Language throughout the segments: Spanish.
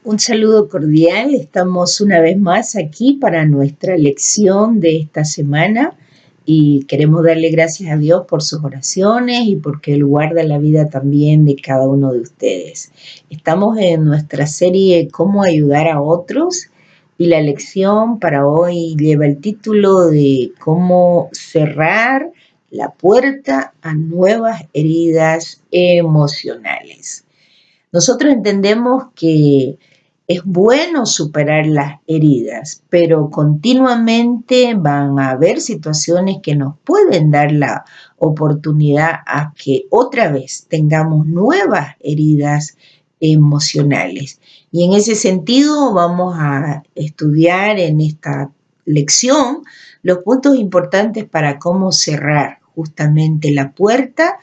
Un saludo cordial, estamos una vez más aquí para nuestra lección de esta semana y queremos darle gracias a Dios por sus oraciones y porque Él guarda la vida también de cada uno de ustedes. Estamos en nuestra serie Cómo ayudar a otros y la lección para hoy lleva el título de Cómo cerrar la puerta a nuevas heridas emocionales. Nosotros entendemos que es bueno superar las heridas, pero continuamente van a haber situaciones que nos pueden dar la oportunidad a que otra vez tengamos nuevas heridas emocionales. Y en ese sentido vamos a estudiar en esta lección los puntos importantes para cómo cerrar justamente la puerta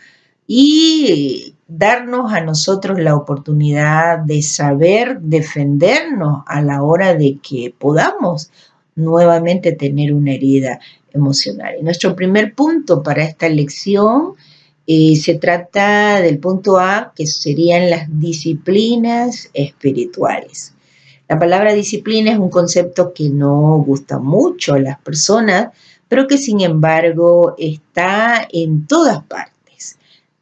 y darnos a nosotros la oportunidad de saber defendernos a la hora de que podamos nuevamente tener una herida emocional. Y nuestro primer punto para esta lección se trata del punto A, que serían las disciplinas espirituales. La palabra disciplina es un concepto que no gusta mucho a las personas, pero que sin embargo está en todas partes.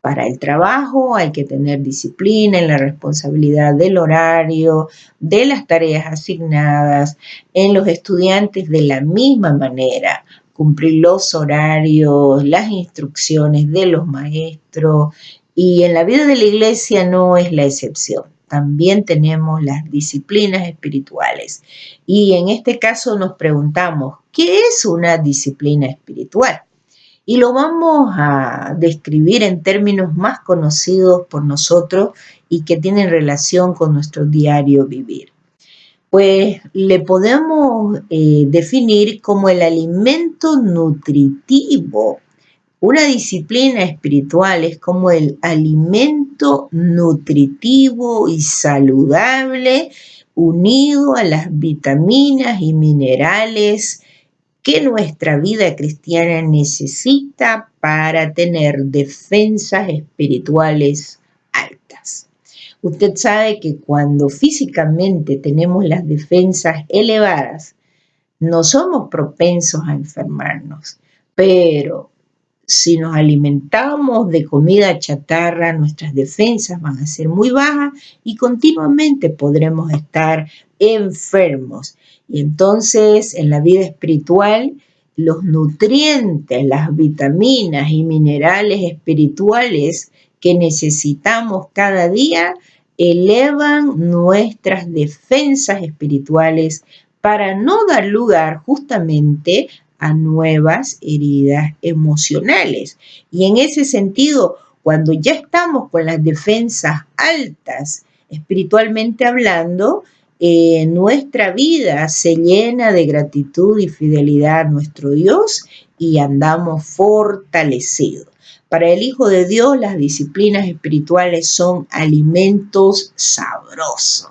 Para el trabajo hay que tener disciplina en la responsabilidad del horario, de las tareas asignadas, en los estudiantes de la misma manera, cumplir los horarios, las instrucciones de los maestros, y en la vida de la iglesia no es la excepción. También tenemos las disciplinas espirituales. Y en este caso nos preguntamos, ¿qué es una disciplina espiritual? Y lo vamos a describir en términos más conocidos por nosotros y que tienen relación con nuestro diario vivir. Pues le podemos definir como el alimento nutritivo. Una disciplina espiritual es como el alimento nutritivo y saludable unido a las vitaminas y minerales que nuestra vida cristiana necesita para tener defensas espirituales altas. Usted sabe que cuando físicamente tenemos las defensas elevadas, no somos propensos a enfermarnos, pero si nos alimentamos de comida chatarra, nuestras defensas van a ser muy bajas y continuamente podremos estar enfermos. Y entonces en la vida espiritual, los nutrientes, las vitaminas y minerales espirituales que necesitamos cada día elevan nuestras defensas espirituales para no dar lugar justamente a nuevas heridas emocionales. Y en ese sentido, cuando ya estamos con las defensas altas, espiritualmente hablando, nuestra vida se llena de gratitud y fidelidad a nuestro Dios y andamos fortalecidos. Para el Hijo de Dios, las disciplinas espirituales son alimentos sabrosos,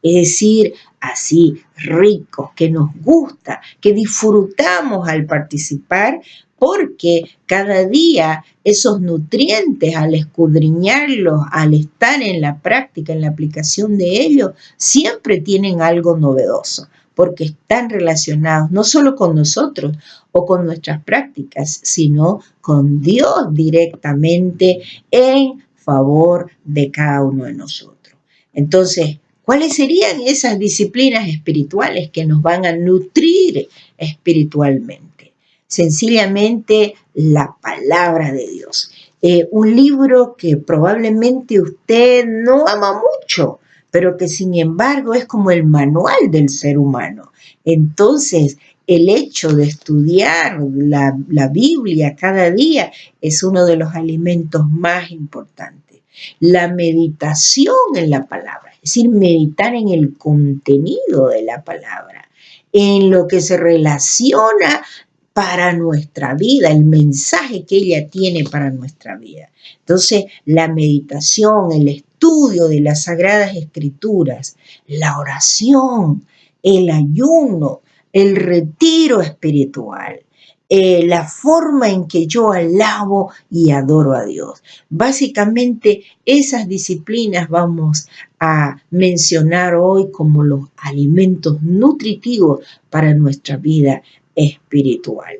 es decir, así ricos, que nos gusta, que disfrutamos al participar, porque cada día esos nutrientes, al escudriñarlos, al estar en la práctica, en la aplicación de ellos, siempre tienen algo novedoso, porque están relacionados no solo con nosotros o con nuestras prácticas, sino con Dios directamente en favor de cada uno de nosotros. Entonces, ¿cuáles serían esas disciplinas espirituales que nos van a nutrir espiritualmente? Sencillamente la palabra de Dios. Un libro que probablemente usted no ama mucho, pero que sin embargo es como el manual del ser humano. Entonces, el hecho de estudiar la Biblia cada día es uno de los alimentos más importantes. La meditación en la palabra, es decir, meditar en el contenido de la palabra, en lo que se relaciona para nuestra vida, el mensaje que ella tiene para nuestra vida. Entonces, la meditación, el estudio de las Sagradas Escrituras, la oración, el ayuno, el retiro espiritual, la forma en que yo alabo y adoro a Dios. Básicamente esas disciplinas vamos a mencionar hoy como los alimentos nutritivos para nuestra vida espiritual.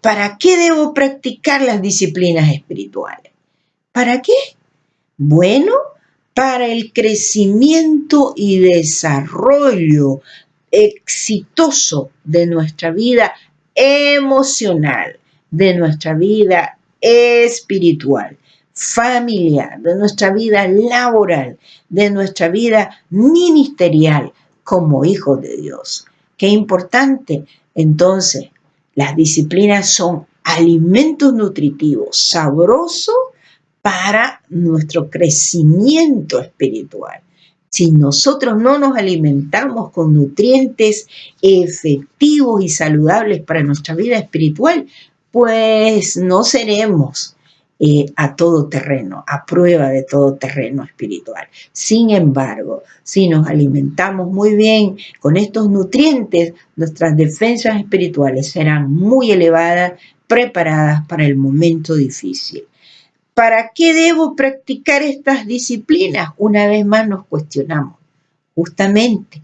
¿Para qué debo practicar las disciplinas espirituales? ¿Para qué? Bueno, para el crecimiento y desarrollo exitoso de nuestra vida emocional, de nuestra vida espiritual, familiar, de nuestra vida laboral, de nuestra vida ministerial como hijos de Dios. Qué importante. Entonces, las disciplinas son alimentos nutritivos, sabrosos para nuestro crecimiento espiritual. Si nosotros no nos alimentamos con nutrientes efectivos y saludables para nuestra vida espiritual, pues no seremos a todo terreno, a prueba de todo terreno espiritual. Sin embargo, si nos alimentamos muy bien con estos nutrientes, nuestras defensas espirituales serán muy elevadas, preparadas para el momento difícil. ¿Para qué debo practicar estas disciplinas? Una vez más nos cuestionamos. Justamente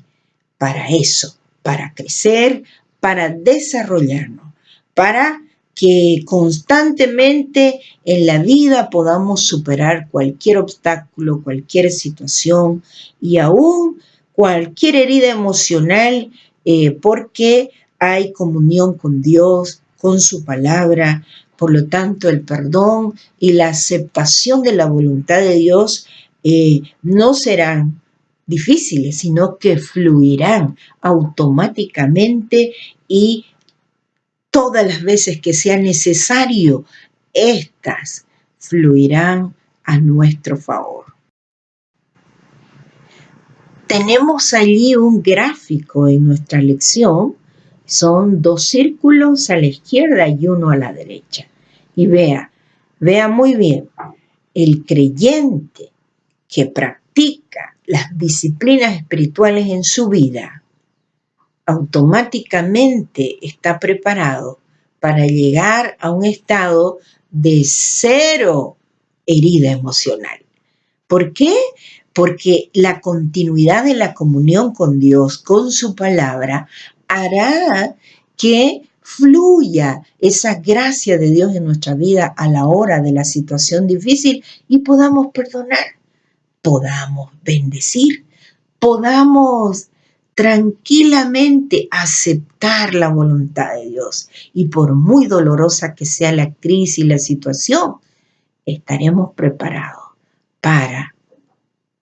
para eso, para crecer, para desarrollarnos, para que constantemente en la vida podamos superar cualquier obstáculo, cualquier situación y aún cualquier herida emocional, porque hay comunión con Dios, con su palabra. Por lo tanto, el perdón y la aceptación de la voluntad de Dios no serán difíciles, sino que fluirán automáticamente y todas las veces que sea necesario, estas fluirán a nuestro favor. Tenemos allí un gráfico en nuestra lección. Son 2 círculos a la izquierda y uno a la derecha. Y vea muy bien, el creyente que practica las disciplinas espirituales en su vida, automáticamente está preparado para llegar a un estado de 0 herida emocional. ¿Por qué? Porque la continuidad de la comunión con Dios, con su palabra, hará que fluya esa gracia de Dios en nuestra vida a la hora de la situación difícil y podamos perdonar, podamos bendecir, podamos tranquilamente aceptar la voluntad de Dios. Y por muy dolorosa que sea la crisis y la situación, estaremos preparados para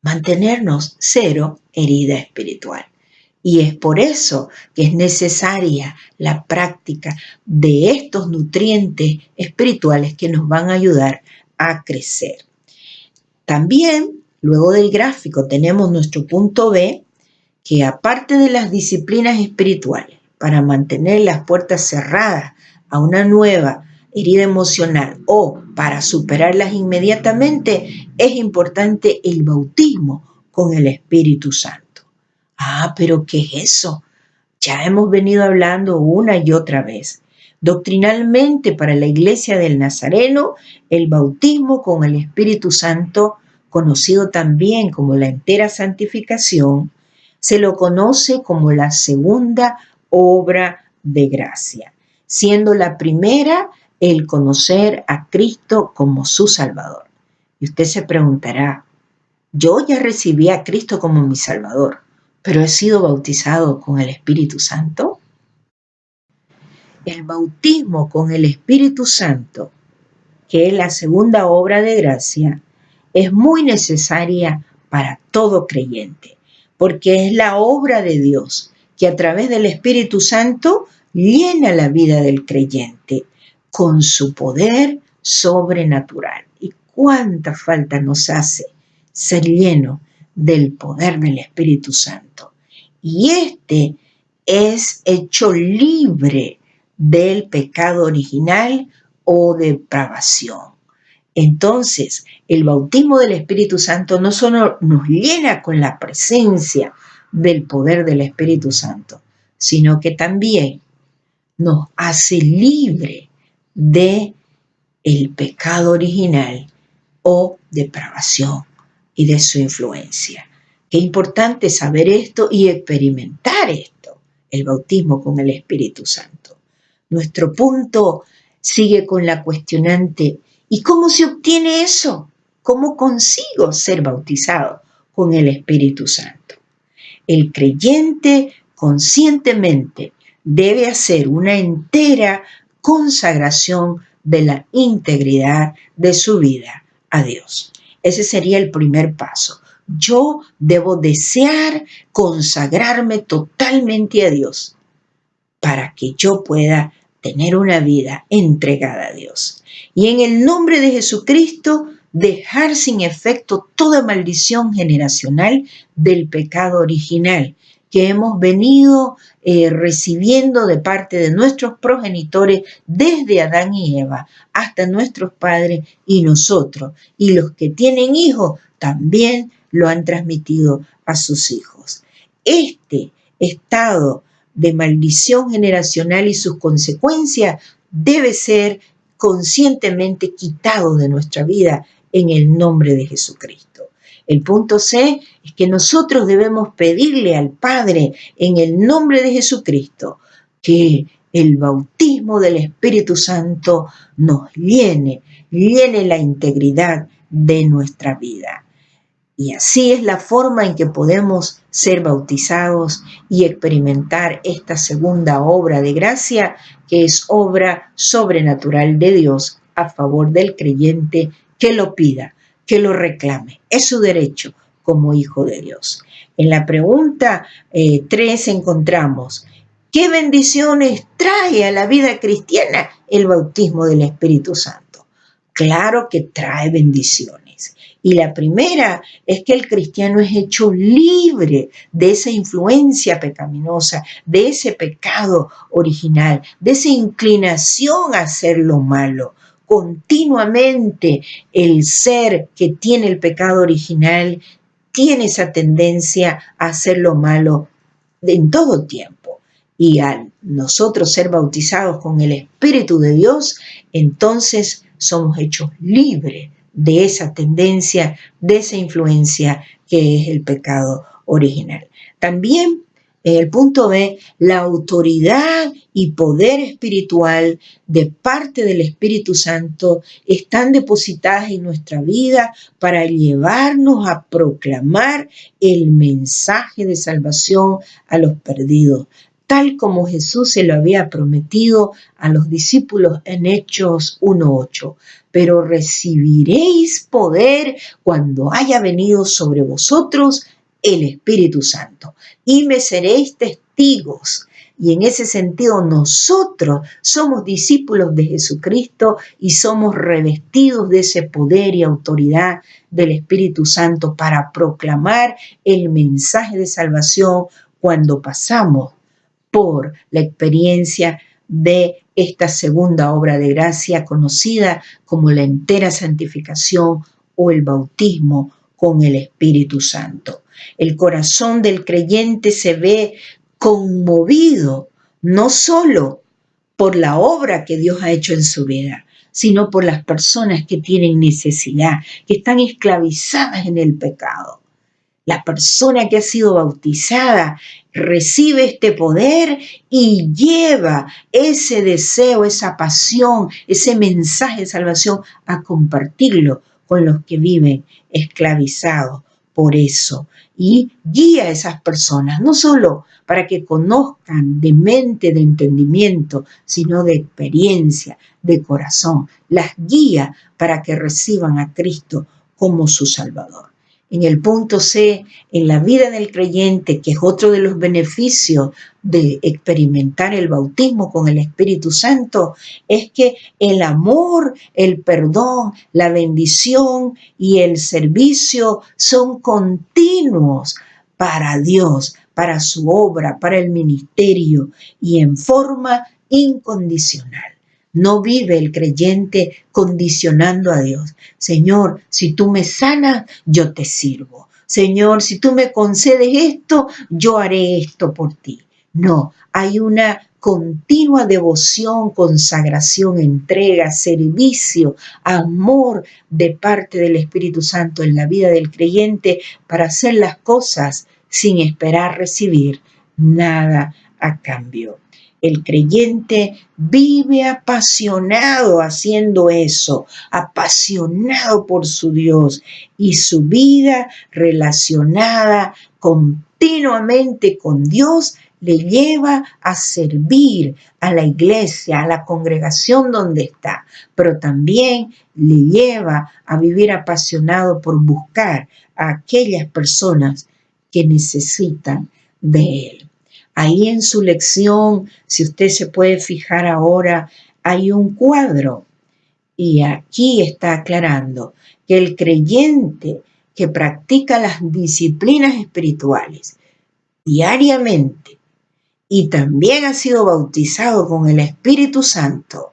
mantenernos 0 herida espiritual. Y es por eso que es necesaria la práctica de estos nutrientes espirituales que nos van a ayudar a crecer. También, luego del gráfico, tenemos nuestro punto B, que aparte de las disciplinas espirituales, para mantener las puertas cerradas a una nueva herida emocional o para superarlas inmediatamente, es importante el bautismo con el Espíritu Santo. Ah, pero ¿qué es eso? Ya hemos venido hablando una y otra vez. Doctrinalmente, para la Iglesia del Nazareno, el bautismo con el Espíritu Santo, conocido también como la entera santificación, se lo conoce como la segunda obra de gracia, siendo la primera el conocer a Cristo como su Salvador. Y usted se preguntará, yo ya recibí a Cristo como mi Salvador, pero he sido bautizado con el Espíritu Santo. El bautismo con el Espíritu Santo, que es la segunda obra de gracia, es muy necesaria para todo creyente, porque es la obra de Dios que a través del Espíritu Santo llena la vida del creyente con su poder sobrenatural. ¿Y cuánta falta nos hace ser lleno del poder del Espíritu Santo? Y este es hecho libre del pecado original o depravación. Entonces, el bautismo del Espíritu Santo no solo nos llena con la presencia del poder del Espíritu Santo, sino que también nos hace libre de el pecado original o depravación y de su influencia. Qué importante saber esto y experimentar esto, el bautismo con el Espíritu Santo. Nuestro punto sigue con la cuestionante: ¿y cómo se obtiene eso? ¿Cómo consigo ser bautizado con el Espíritu Santo? El creyente conscientemente debe hacer una entera consagración de la integridad de su vida a Dios. Ese sería el primer paso. Yo debo desear consagrarme totalmente a Dios para que yo pueda tener una vida entregada a Dios. Y en el nombre de Jesucristo, dejar sin efecto toda maldición generacional del pecado original que hemos venido recibiendo de parte de nuestros progenitores desde Adán y Eva hasta nuestros padres y nosotros. Y los que tienen hijos también lo han transmitido a sus hijos. Este estado de maldición generacional y sus consecuencias debe ser conscientemente quitado de nuestra vida en el nombre de Jesucristo. El punto C es que nosotros debemos pedirle al Padre en el nombre de Jesucristo que el bautismo del Espíritu Santo nos llene la integridad de nuestra vida. Y así es la forma en que podemos ser bautizados y experimentar esta segunda obra de gracia, que es obra sobrenatural de Dios a favor del creyente que lo pida, que lo reclame. Es su derecho como hijo de Dios. En la pregunta 3 encontramos: ¿qué bendiciones trae a la vida cristiana el bautismo del Espíritu Santo? Claro que trae bendiciones. Y la primera es que el cristiano es hecho libre de esa influencia pecaminosa, de ese pecado original, de esa inclinación a hacer lo malo. Continuamente el ser que tiene el pecado original tiene esa tendencia a hacer lo malo en todo tiempo. Y al nosotros ser bautizados con el Espíritu de Dios, entonces somos hechos libres de esa tendencia, de esa influencia que es el pecado original. También en el punto B, la autoridad y poder espiritual de parte del Espíritu Santo están depositadas en nuestra vida para llevarnos a proclamar el mensaje de salvación a los perdidos, tal como Jesús se lo había prometido a los discípulos en Hechos 1:8. Pero recibiréis poder cuando haya venido sobre vosotros el Espíritu Santo y me seréis testigos. Y en ese sentido nosotros somos discípulos de Jesucristo y somos revestidos de ese poder y autoridad del Espíritu Santo para proclamar el mensaje de salvación cuando pasamos por la experiencia de esta segunda obra de gracia conocida como la entera santificación o el bautismo con el Espíritu Santo. El corazón del creyente se ve conmovido no solo por la obra que Dios ha hecho en su vida, sino por las personas que tienen necesidad, que están esclavizadas en el pecado. La persona que ha sido bautizada recibe este poder y lleva ese deseo, esa pasión, ese mensaje de salvación a compartirlo con los que viven esclavizados por eso. Y guía a esas personas, no solo para que conozcan de mente, de entendimiento, sino de experiencia, de corazón. Las guía para que reciban a Cristo como su Salvador. En el punto C, en la vida del creyente, que es otro de los beneficios de experimentar el bautismo con el Espíritu Santo, es que el amor, el perdón, la bendición y el servicio son continuos para Dios, para su obra, para el ministerio y en forma incondicional. No vive el creyente condicionando a Dios. Señor, si tú me sanas, yo te sirvo. Señor, si tú me concedes esto, yo haré esto por ti. No, hay una continua devoción, consagración, entrega, servicio, amor de parte del Espíritu Santo en la vida del creyente para hacer las cosas sin esperar recibir nada a cambio. El creyente vive apasionado haciendo eso, apasionado por su Dios y su vida relacionada continuamente con Dios le lleva a servir a la iglesia, a la congregación donde está, pero también le lleva a vivir apasionado por buscar a aquellas personas que necesitan de él. Ahí en su lección, si usted se puede fijar ahora, hay un cuadro y aquí está aclarando que el creyente que practica las disciplinas espirituales diariamente y también ha sido bautizado con el Espíritu Santo,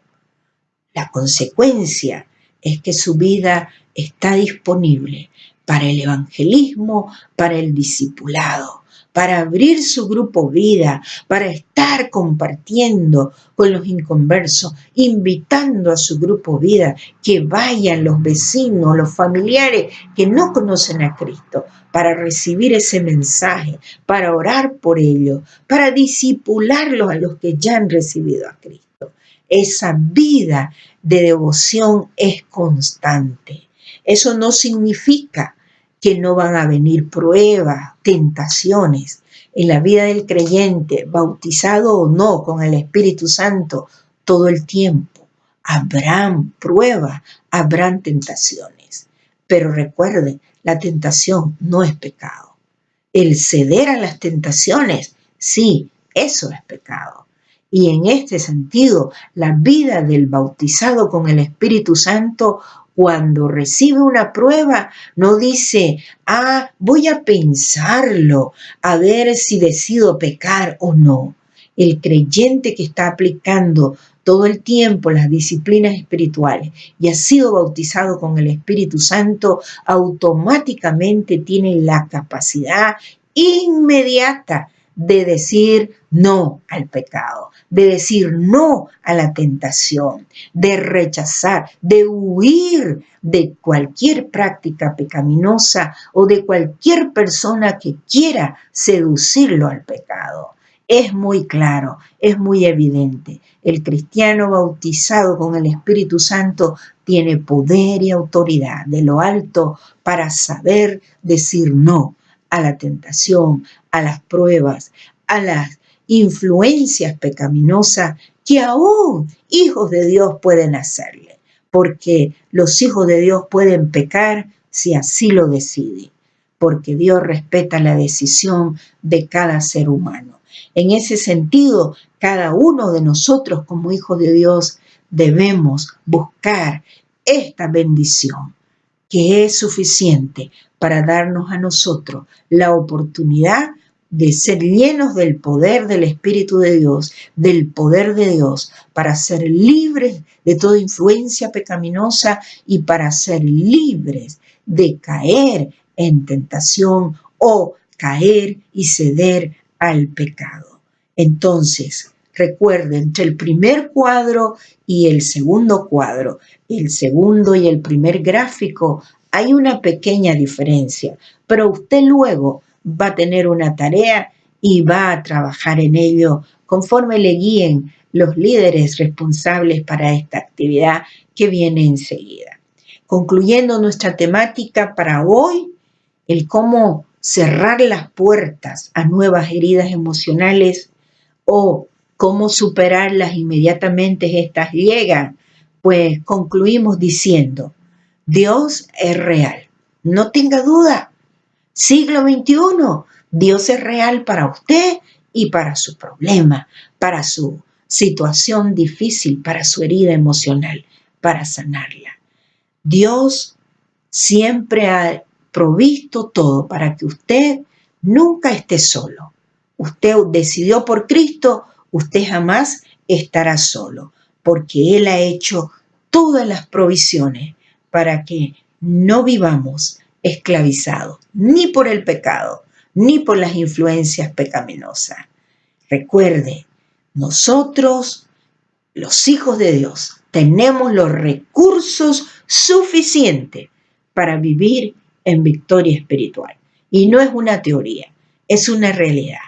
la consecuencia es que su vida está disponible para el evangelismo, para el discipulado, para abrir su grupo vida, para estar compartiendo con los inconversos, invitando a su grupo vida que vayan los vecinos, los familiares que no conocen a Cristo, para recibir ese mensaje, para orar por ellos, para discipularlos a los que ya han recibido a Cristo. Esa vida de devoción es constante. Eso no significa que no van a venir pruebas, tentaciones. En la vida del creyente, bautizado o no con el Espíritu Santo, todo el tiempo habrán pruebas, habrán tentaciones. Pero recuerden, la tentación no es pecado. El ceder a las tentaciones, sí, eso es pecado. Y en este sentido, la vida del bautizado con el Espíritu Santo, cuando recibe una prueba, no dice, voy a pensarlo, a ver si decido pecar o no. El creyente que está aplicando todo el tiempo las disciplinas espirituales y ha sido bautizado con el Espíritu Santo, automáticamente tiene la capacidad inmediata de decir no al pecado, de decir no a la tentación, de rechazar, de huir de cualquier práctica pecaminosa o de cualquier persona que quiera seducirlo al pecado. Es muy claro, es muy evidente. El cristiano bautizado con el Espíritu Santo tiene poder y autoridad de lo alto para saber decir no a la tentación, a las pruebas, a las influencias pecaminosas que aún hijos de Dios pueden hacerle, porque los hijos de Dios pueden pecar si así lo deciden, porque Dios respeta la decisión de cada ser humano. En ese sentido, cada uno de nosotros como hijos de Dios debemos buscar esta bendición, que es suficiente para darnos a nosotros la oportunidad de ser llenos del poder del Espíritu de Dios, del poder de Dios, para ser libres de toda influencia pecaminosa y para ser libres de caer en tentación o caer y ceder al pecado. Entonces, recuerden, entre el primer cuadro y el segundo cuadro, el segundo y el primer gráfico, hay una pequeña diferencia, pero usted luego va a tener una tarea y va a trabajar en ello conforme le guíen los líderes responsables para esta actividad que viene enseguida. Concluyendo nuestra temática para hoy, el cómo cerrar las puertas a nuevas heridas emocionales o cómo superarlas inmediatamente estas llegan, pues concluimos diciendo, Dios es real, no tenga duda. Siglo XXI, Dios es real para usted y para su problema, para su situación difícil, para su herida emocional, para sanarla. Dios siempre ha provisto todo para que usted nunca esté solo. Usted decidió por Cristo, usted jamás estará solo, porque Él ha hecho todas las provisiones para que no vivamos esclavizados, ni por el pecado, ni por las influencias pecaminosas. Recuerde, Nosotros, los hijos de Dios, tenemos los recursos suficientes para vivir en victoria espiritual. Y no es una teoría, es una realidad,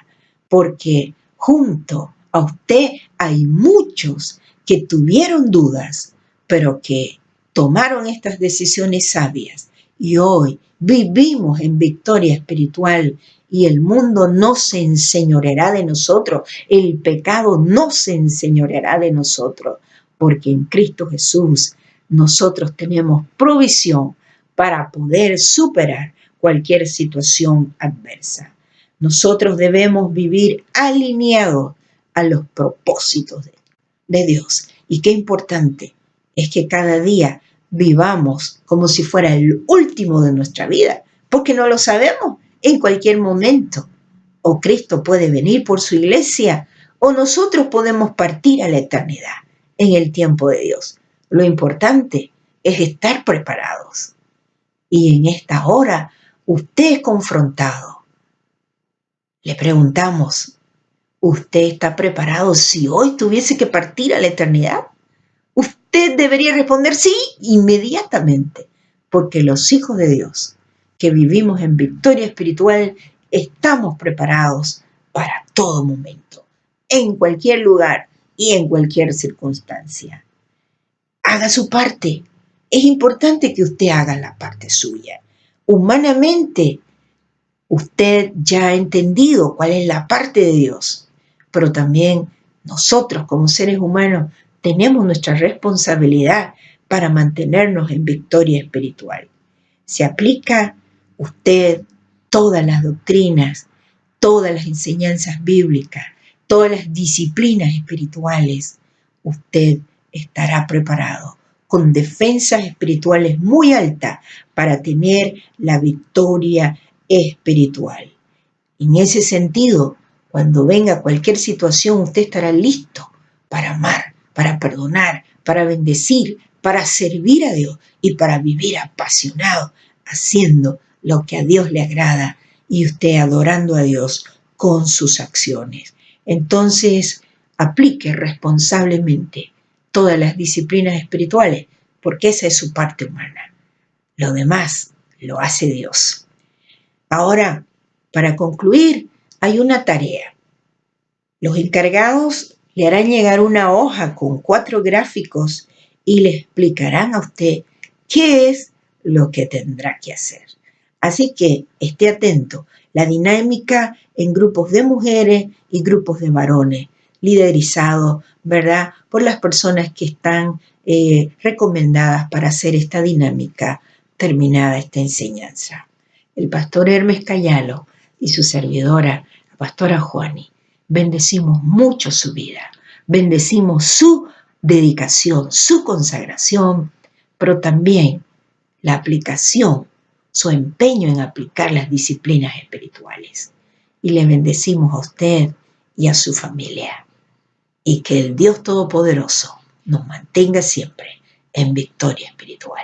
porque junto a usted hay muchos que tuvieron dudas, pero que tomaron estas decisiones sabias y hoy vivimos en victoria espiritual y el mundo no se enseñoreará de nosotros, el pecado no se enseñoreará de nosotros, porque en Cristo Jesús nosotros tenemos provisión para poder superar cualquier situación adversa. Nosotros debemos vivir alineados a los propósitos de Dios. Y qué importante es que cada día vivamos como si fuera el último de nuestra vida, porque no lo sabemos en cualquier momento. O Cristo puede venir por su iglesia, o nosotros podemos partir a la eternidad en el tiempo de Dios. Lo importante es estar preparados. Y en esta hora, usted es confrontado. Le preguntamos, ¿usted está preparado si hoy tuviese que partir a la eternidad? Usted debería responder sí inmediatamente, porque los hijos de Dios que vivimos en victoria espiritual estamos preparados para todo momento, en cualquier lugar y en cualquier circunstancia. Haga su parte. Es importante que usted haga la parte suya. Humanamente, usted ya ha entendido cuál es la parte de Dios, pero también nosotros como seres humanos tenemos nuestra responsabilidad para mantenernos en victoria espiritual. Se aplica usted todas las doctrinas, todas las enseñanzas bíblicas, todas las disciplinas espirituales, usted estará preparado con defensas espirituales muy altas para tener la victoria espiritual. En ese sentido, cuando venga cualquier situación, usted estará listo para amar, para perdonar, para bendecir, para servir a Dios y para vivir apasionado, haciendo lo que a Dios le agrada y usted adorando a Dios con sus acciones. Entonces, aplique responsablemente todas las disciplinas espirituales, porque esa es su parte humana. Lo demás lo hace Dios. Ahora, para concluir, hay una tarea. Los encargados le harán llegar una hoja con 4 gráficos y le explicarán a usted qué es lo que tendrá que hacer. Así que esté atento. La dinámica en grupos de mujeres y grupos de varones, liderizados, ¿verdad?, por las personas que están recomendadas para hacer esta dinámica terminada esta enseñanza. El pastor Hermes Cayalo y su servidora, la pastora Juani, bendecimos mucho su vida, bendecimos su dedicación, su consagración, pero también la aplicación, su empeño en aplicar las disciplinas espirituales. Y le bendecimos a usted y a su familia. Y que el Dios Todopoderoso nos mantenga siempre en victoria espiritual.